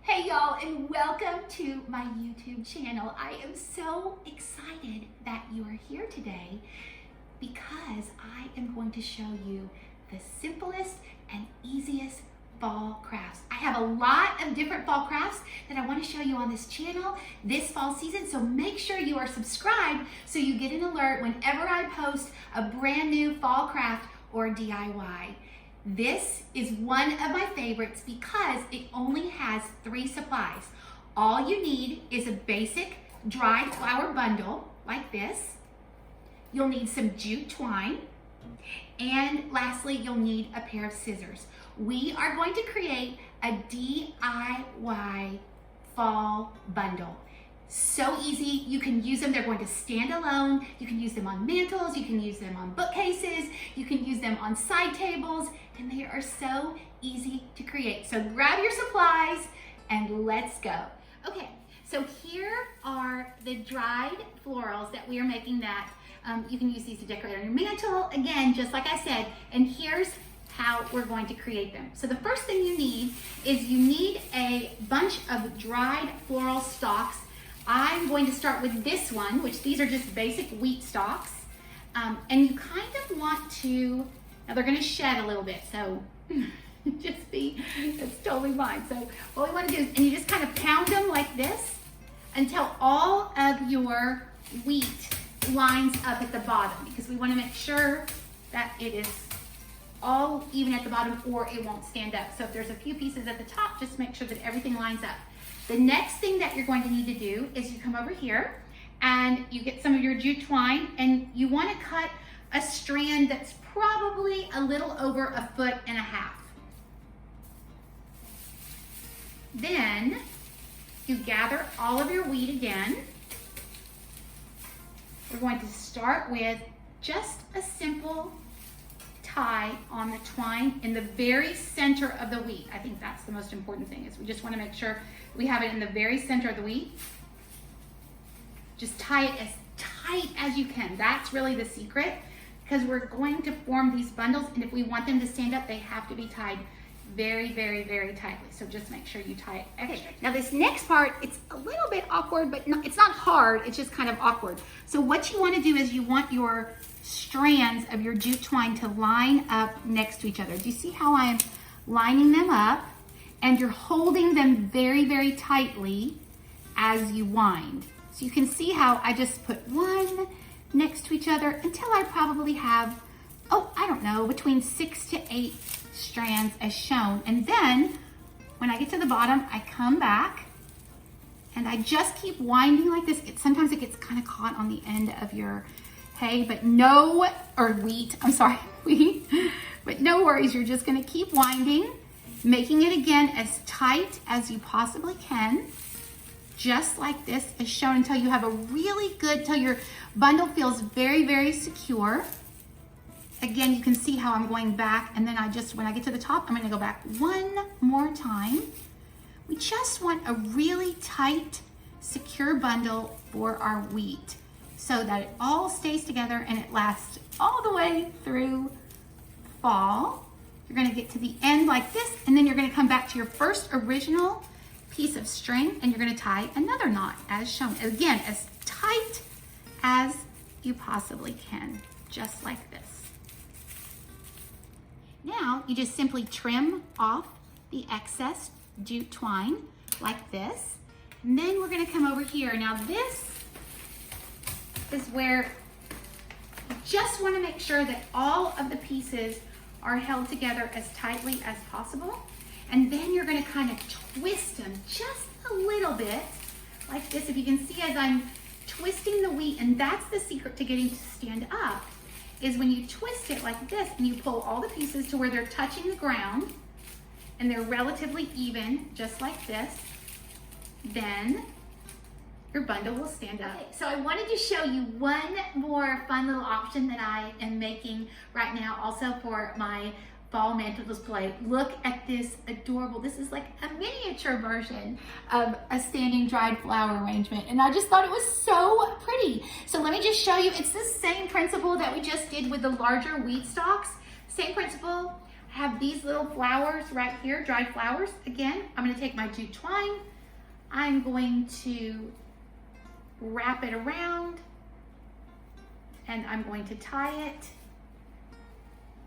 Hey y'all, and welcome to my YouTube channel. I am so excited that you are here today because I am going to show you the simplest and easiest fall crafts. I have a lot of different fall crafts that I want to show you on this channel this fall season, so make sure you are subscribed so you get an alert whenever I post a brand new fall craft or DIY. This is one of my favorites because it only has 3 supplies. All you need is a basic dried flower bundle like this. You'll need some jute twine. And lastly, you'll need a pair of scissors. We are going to create a DIY fall bundle. So easy, you can use them, they're going to stand alone. You can use them on mantles, you can use them on bookcases, you can use them on side tables, and they are so easy to create. So grab your supplies and let's go. Okay, so here are the dried florals that we are making that you can use these to decorate on your mantle, again, just like I said, and here's how we're going to create them. So the first thing you need is you need a bunch of dried floral stalks. I'm going to start with this one, which these are just basic wheat stalks. And you kind of want to, now they're gonna shed a little bit, so it's totally fine. So what we wanna do is, and you just kind of pound them like this until all of your wheat lines up at the bottom, because we wanna make sure that it is all even at the bottom or it won't stand up. So if there's a few pieces at the top, just make sure that everything lines up. The next thing that you're going to need to do is you come over here and you get some of your jute twine and you want to cut a strand that's probably a little over 1.5 feet. Then you gather all of your wheat again. We're going to start with just a simple tie on the twine in the very center of the wheat. I think that's the most important thing, is we just want to make sure we have it in the very center of the wheat. Just tie it as tight as you can. That's really the secret, because we're going to form these bundles, and if we want them to stand up, they have to be tied very, very, very tightly. So just make sure you tie it extra. Now this next part, it's a little bit awkward, but it's not hard, it's just kind of awkward. So what you want to do is you want your strands of your jute twine to line up next to each other. Do you see how I'm lining them up? And you're holding them very, very tightly as you wind. So you can see how I just put one next to each other until I probably have, I don't know, between 6 to 8 strands as shown. And then when I get to the bottom, I come back and I just keep winding like this. Sometimes it gets kind of caught on the end of your hay, but wheat, but no worries. You're just gonna keep winding, making it again as tight as you possibly can, just like this as shown, until you have a really good, till your bundle feels very, very secure. Again, you can see how I'm going back, and then when I get to the top, I'm gonna go back one more time. We just want a really tight, secure bundle for our wheat so that it all stays together and it lasts all the way through fall. You're gonna get to the end like this, and then you're gonna come back to your first original piece of string and you're gonna tie another knot as shown. Again, as tight as you possibly can, just like this. Now, you just simply trim off the excess jute twine like this. And then we're gonna come over here. Now this is where you just wanna make sure that all of the pieces are held together as tightly as possible. And then you're gonna kind of twist them just a little bit like this. If you can see as I'm twisting the wheat, and that's the secret to getting to stand up, is when you twist it like this and you pull all the pieces to where they're touching the ground and they're relatively even, just like this, then your bundle will stand up. Okay, so I wanted to show you one more fun little option that I am making right now, also for my fall mantle display. Look at this adorable, this is like a miniature version of a standing dried flower arrangement, and I just thought it was so pretty. So let me just show you, it's the same principle that we just did with the larger wheat stalks. Same principle. I have these little flowers right here, dried flowers. Again, I'm going to take my jute twine. I'm going to wrap it around and I'm going to tie it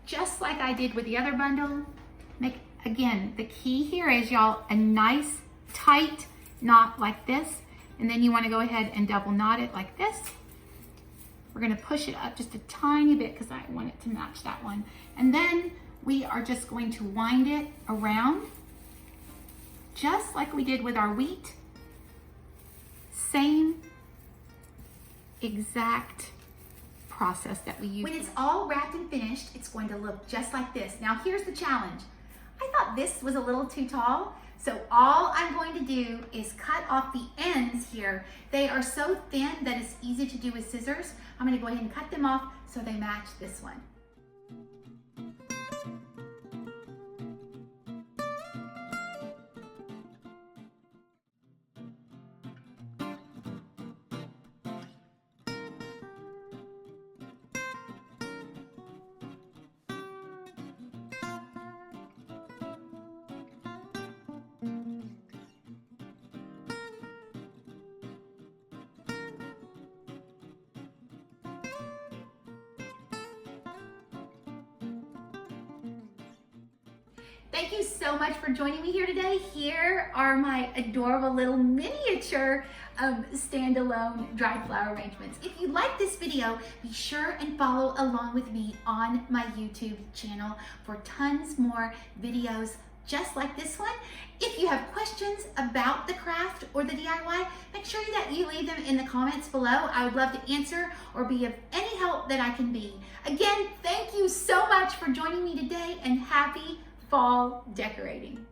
just like I did with the other bundle. Again, the key here is, y'all, a nice tight knot like this, and then you want to go ahead and double knot it like this. We're going to push it up just a tiny bit because I want it to match that one, and then we are just going to wind it around just like we did with our wheat. Same exact process that we use. When it's all wrapped and finished, it's going to look just like this. Now here's the challenge. I thought this was a little too tall, so all I'm going to do is cut off the ends here. They are so thin that it's easy to do with scissors. I'm going to go ahead and cut them off so they match this one. Thank you so much for joining me here today. Here are my adorable little miniature standalone dried flower arrangements. If you like this video, be sure and follow along with me on my YouTube channel for tons more videos just like this one. If you have questions about the craft or the DIY, make sure that you leave them in the comments below. I would love to answer or be of any help that I can be. Again, thank you so much for joining me today, and happy fall decorating.